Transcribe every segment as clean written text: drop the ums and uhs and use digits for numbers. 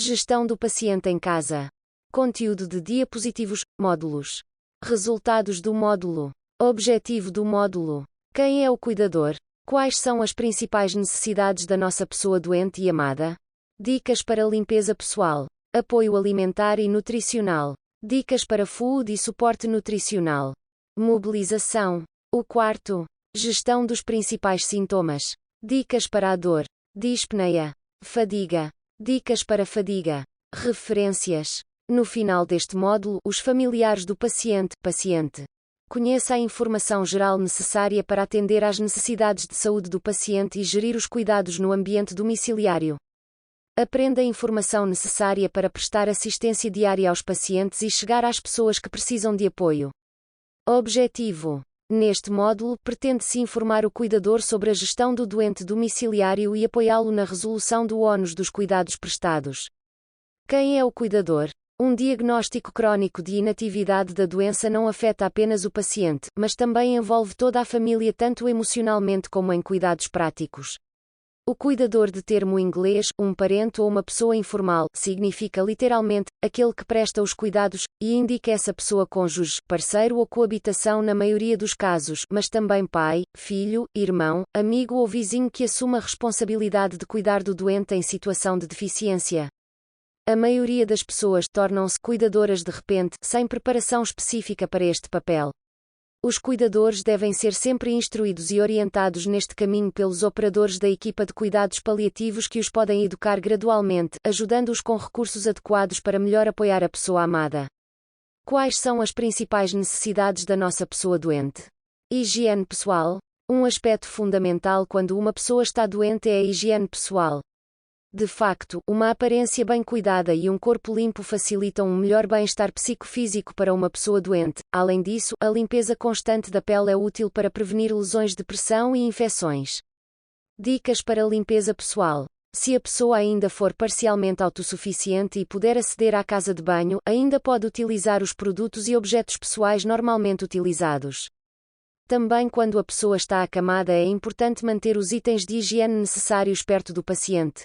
Gestão do paciente em casa. Conteúdo de diapositivos, módulos. Resultados do módulo. Objetivo do módulo. Quem é o cuidador? Quais são as principais necessidades da nossa pessoa doente e amada? Dicas para limpeza pessoal. Apoio alimentar e nutricional. Dicas para food e suporte nutricional. Mobilização. O quarto. Gestão dos principais sintomas. Dicas para a dor. Dispneia. Fadiga. Dicas para fadiga. Referências. No final deste módulo, os familiares do paciente. Conheça a informação geral necessária para atender às necessidades de saúde do paciente e gerir os cuidados no ambiente domiciliário. Aprenda a informação necessária para prestar assistência diária aos pacientes e chegar às pessoas que precisam de apoio. Objetivo. Neste módulo, pretende-se informar o cuidador sobre a gestão do doente domiciliário e apoiá-lo na resolução do ónus dos cuidados prestados. Quem é o cuidador? Um diagnóstico crónico de inatividade da doença não afeta apenas o paciente, mas também envolve toda a família tanto emocionalmente como em cuidados práticos. O cuidador, de termo inglês, um parente ou uma pessoa informal, significa literalmente aquele que presta os cuidados, e indica essa pessoa cônjuge, parceiro ou coabitação na maioria dos casos, mas também pai, filho, irmão, amigo ou vizinho que assuma a responsabilidade de cuidar do doente em situação de deficiência. A maioria das pessoas tornam-se cuidadoras de repente, sem preparação específica para este papel. Os cuidadores devem ser sempre instruídos e orientados neste caminho pelos operadores da equipa de cuidados paliativos que os podem educar gradualmente, ajudando-os com recursos adequados para melhor apoiar a pessoa amada. Quais são as principais necessidades da nossa pessoa doente? Higiene pessoal. Um aspecto fundamental quando uma pessoa está doente é a higiene pessoal. De facto, uma aparência bem cuidada e um corpo limpo facilitam um melhor bem-estar psicofísico para uma pessoa doente. Além disso, a limpeza constante da pele é útil para prevenir lesões de pressão e infecções. Dicas para limpeza pessoal. Se a pessoa ainda for parcialmente autossuficiente e puder aceder à casa de banho, ainda pode utilizar os produtos e objetos pessoais normalmente utilizados. Também quando a pessoa está acamada é importante manter os itens de higiene necessários perto do paciente.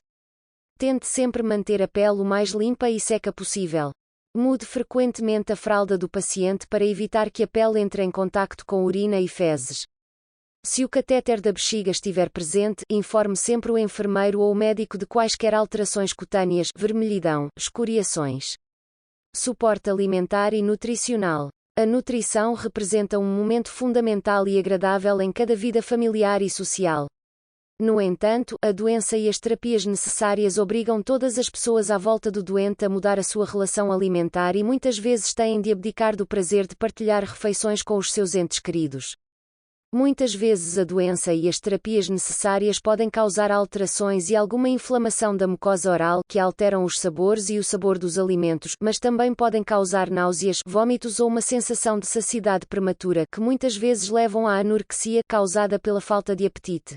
Tente sempre manter a pele o mais limpa e seca possível. Mude frequentemente a fralda do paciente para evitar que a pele entre em contacto com urina e fezes. Se o catéter da bexiga estiver presente, informe sempre o enfermeiro ou o médico de quaisquer alterações cutâneas, vermelhidão, escoriações. Suporte alimentar e nutricional. A nutrição representa um momento fundamental e agradável em cada vida familiar e social. No entanto, a doença e as terapias necessárias obrigam todas as pessoas à volta do doente a mudar a sua relação alimentar e muitas vezes têm de abdicar do prazer de partilhar refeições com os seus entes queridos. Muitas vezes a doença e as terapias necessárias podem causar alterações e alguma inflamação da mucosa oral que alteram os sabores e o sabor dos alimentos, mas também podem causar náuseas, vômitos ou uma sensação de saciedade prematura que muitas vezes levam à anorexia causada pela falta de apetite.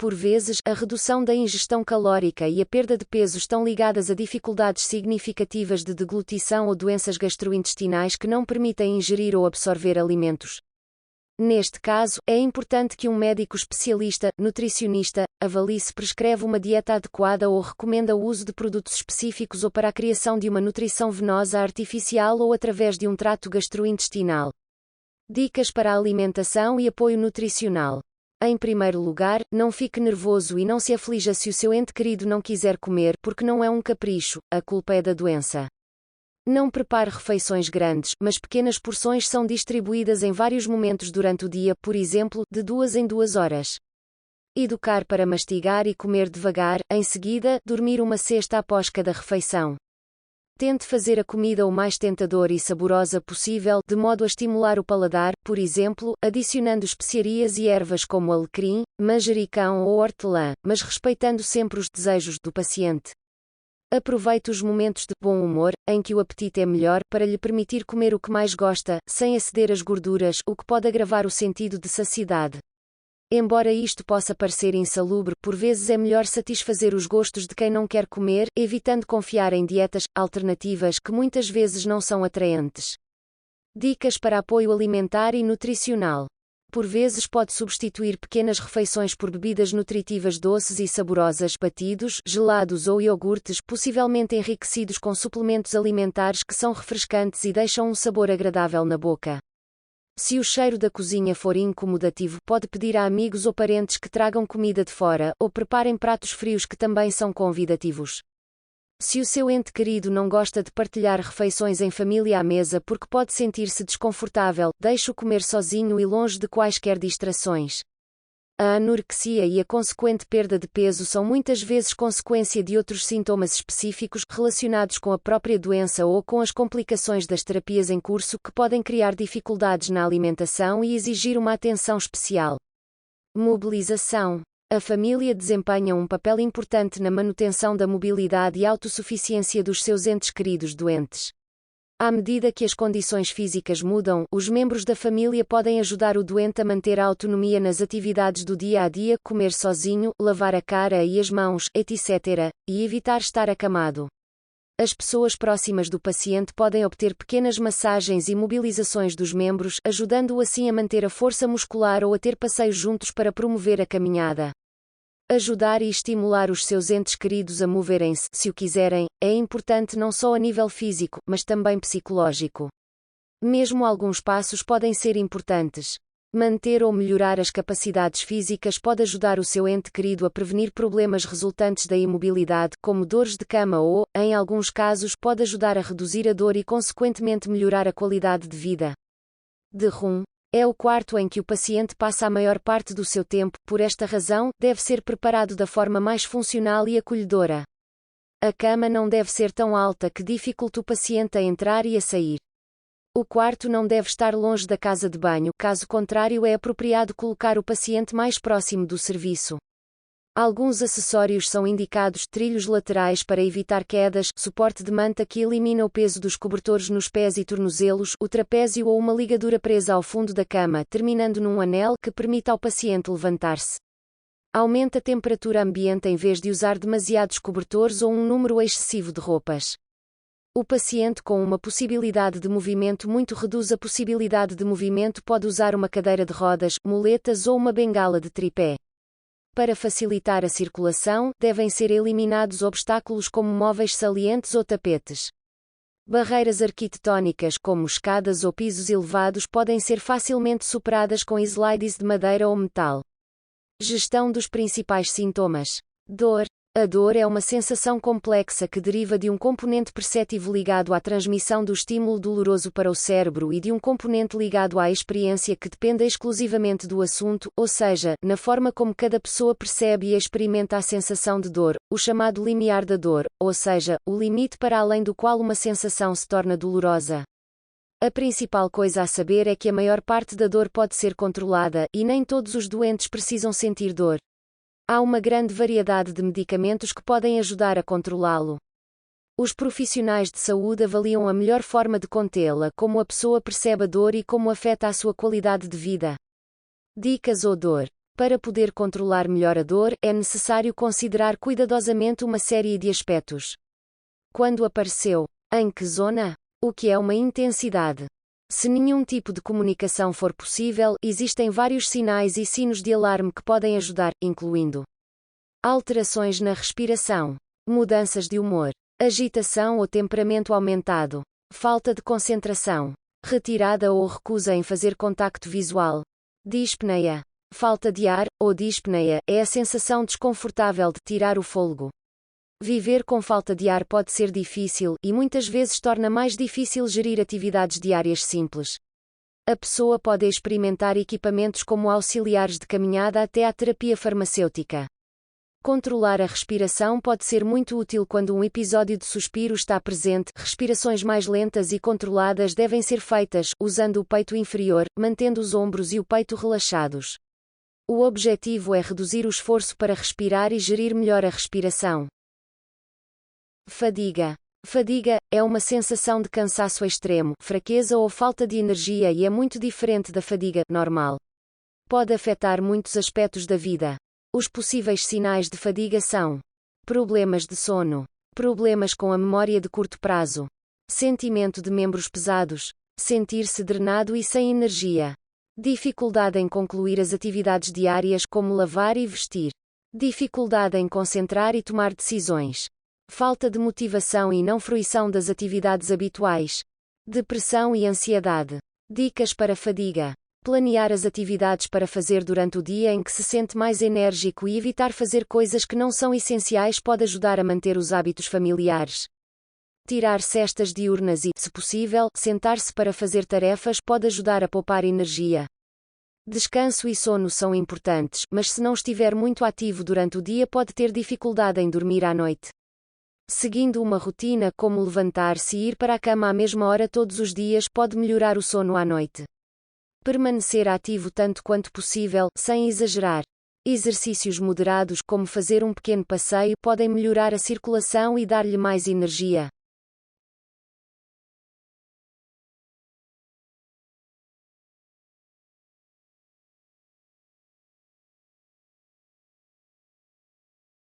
Por vezes, a redução da ingestão calórica e a perda de peso estão ligadas a dificuldades significativas de deglutição ou doenças gastrointestinais que não permitem ingerir ou absorver alimentos. Neste caso, é importante que um médico especialista, nutricionista, avalie se prescreve uma dieta adequada ou recomenda o uso de produtos específicos ou para a criação de uma nutrição venosa artificial ou através de um trato gastrointestinal. Dicas para a alimentação e apoio nutricional. Em primeiro lugar, não fique nervoso e não se aflija se o seu ente querido não quiser comer, porque não é um capricho, a culpa é da doença. Não prepare refeições grandes, mas pequenas porções são distribuídas em vários momentos durante o dia, por exemplo, de 2 em 2 horas. Educar para mastigar e comer devagar, em seguida, dormir uma cesta após cada refeição. Tente fazer a comida o mais tentadora e saborosa possível, de modo a estimular o paladar, por exemplo, adicionando especiarias e ervas como alecrim, manjericão ou hortelã, mas respeitando sempre os desejos do paciente. Aproveite os momentos de bom humor, em que o apetite é melhor, para lhe permitir comer o que mais gosta, sem aceder às gorduras, o que pode agravar o sentido de saciedade. Embora isto possa parecer insalubre, por vezes é melhor satisfazer os gostos de quem não quer comer, evitando confiar em dietas alternativas que muitas vezes não são atraentes. Dicas para apoio alimentar e nutricional. Por vezes pode substituir pequenas refeições por bebidas nutritivas doces e saborosas, batidos, gelados ou iogurtes, possivelmente enriquecidos com suplementos alimentares que são refrescantes e deixam um sabor agradável na boca. Se o cheiro da cozinha for incomodativo, pode pedir a amigos ou parentes que tragam comida de fora, ou preparem pratos frios que também são convidativos. Se o seu ente querido não gosta de partilhar refeições em família à mesa porque pode sentir-se desconfortável, deixe-o comer sozinho e longe de quaisquer distrações. A anorexia e a consequente perda de peso são muitas vezes consequência de outros sintomas específicos relacionados com a própria doença ou com as complicações das terapias em curso que podem criar dificuldades na alimentação e exigir uma atenção especial. Mobilização. A família desempenha um papel importante na manutenção da mobilidade e autossuficiência dos seus entes queridos doentes. À medida que as condições físicas mudam, os membros da família podem ajudar o doente a manter a autonomia nas atividades do dia a dia, comer sozinho, lavar a cara e as mãos, etc., e evitar estar acamado. As pessoas próximas do paciente podem obter pequenas massagens e mobilizações dos membros, ajudando-o assim a manter a força muscular ou a ter passeios juntos para promover a caminhada. Ajudar e estimular os seus entes queridos a moverem-se, se o quiserem, é importante não só a nível físico, mas também psicológico. Mesmo alguns passos podem ser importantes. Manter ou melhorar as capacidades físicas pode ajudar o seu ente querido a prevenir problemas resultantes da imobilidade, como dores de cama ou, em alguns casos, pode ajudar a reduzir a dor e consequentemente melhorar a qualidade de vida. Derrum. É o quarto em que o paciente passa a maior parte do seu tempo, por esta razão, deve ser preparado da forma mais funcional e acolhedora. A cama não deve ser tão alta que dificulte o paciente a entrar e a sair. O quarto não deve estar longe da casa de banho, caso contrário é apropriado colocar o paciente mais próximo do serviço. Alguns acessórios são indicados: trilhos laterais para evitar quedas, suporte de manta que elimina o peso dos cobertores nos pés e tornozelos, o trapézio ou uma ligadura presa ao fundo da cama, terminando num anel que permita ao paciente levantar-se. Aumente a temperatura ambiente em vez de usar demasiados cobertores ou um número excessivo de roupas. O paciente com uma possibilidade de movimento muito reduz a possibilidade de movimento, pode usar uma cadeira de rodas, muletas ou uma bengala de tripé. Para facilitar a circulação, devem ser eliminados obstáculos como móveis salientes ou tapetes. Barreiras arquitetônicas como escadas ou pisos elevados podem ser facilmente superadas com slides de madeira ou metal. Gestão dos principais sintomas. Dor. A dor é uma sensação complexa que deriva de um componente perceptivo ligado à transmissão do estímulo doloroso para o cérebro e de um componente ligado à experiência que depende exclusivamente do assunto, ou seja, na forma como cada pessoa percebe e experimenta a sensação de dor, o chamado limiar da dor, ou seja, o limite para além do qual uma sensação se torna dolorosa. A principal coisa a saber é que a maior parte da dor pode ser controlada, e nem todos os doentes precisam sentir dor. Há uma grande variedade de medicamentos que podem ajudar a controlá-lo. Os profissionais de saúde avaliam a melhor forma de contê-la, como a pessoa percebe a dor e como afeta a sua qualidade de vida. Dicas ou dor. Para poder controlar melhor a dor, é necessário considerar cuidadosamente uma série de aspectos. Quando apareceu? Em que zona? O que é uma intensidade? Se nenhum tipo de comunicação for possível, existem vários sinais e sinos de alarme que podem ajudar, incluindo alterações na respiração, mudanças de humor, agitação ou temperamento aumentado, falta de concentração, retirada ou recusa em fazer contacto visual, dispneia, falta de ar, ou dispneia, é a sensação desconfortável de tirar o fôlego. Viver com falta de ar pode ser difícil, e muitas vezes torna mais difícil gerir atividades diárias simples. A pessoa pode experimentar equipamentos como auxiliares de caminhada até à terapia farmacêutica. Controlar a respiração pode ser muito útil quando um episódio de suspiro está presente. Respirações mais lentas e controladas devem ser feitas, usando o peito inferior, mantendo os ombros e o peito relaxados. O objetivo é reduzir o esforço para respirar e gerir melhor a respiração. Fadiga. Fadiga é uma sensação de cansaço extremo, fraqueza ou falta de energia e é muito diferente da fadiga normal. Pode afetar muitos aspectos da vida. Os possíveis sinais de fadiga são: problemas de sono, problemas com a memória de curto prazo, sentimento de membros pesados, sentir-se drenado e sem energia, Dificuldade em concluir as atividades diárias como lavar e vestir. Dificuldade em concentrar e tomar decisões. Falta de motivação e não fruição das atividades habituais. Depressão e ansiedade. Dicas para fadiga. Planear as atividades para fazer durante o dia em que se sente mais enérgico e evitar fazer coisas que não são essenciais pode ajudar a manter os hábitos familiares. Tirar cestas diurnas e, se possível, sentar-se para fazer tarefas pode ajudar a poupar energia. Descanso e sono são importantes, mas se não estiver muito ativo durante o dia pode ter dificuldade em dormir à noite. Seguindo uma rotina como levantar-se e ir para a cama à mesma hora todos os dias pode melhorar o sono à noite. Permanecer ativo tanto quanto possível, sem exagerar. Exercícios moderados como fazer um pequeno passeio podem melhorar a circulação e dar-lhe mais energia.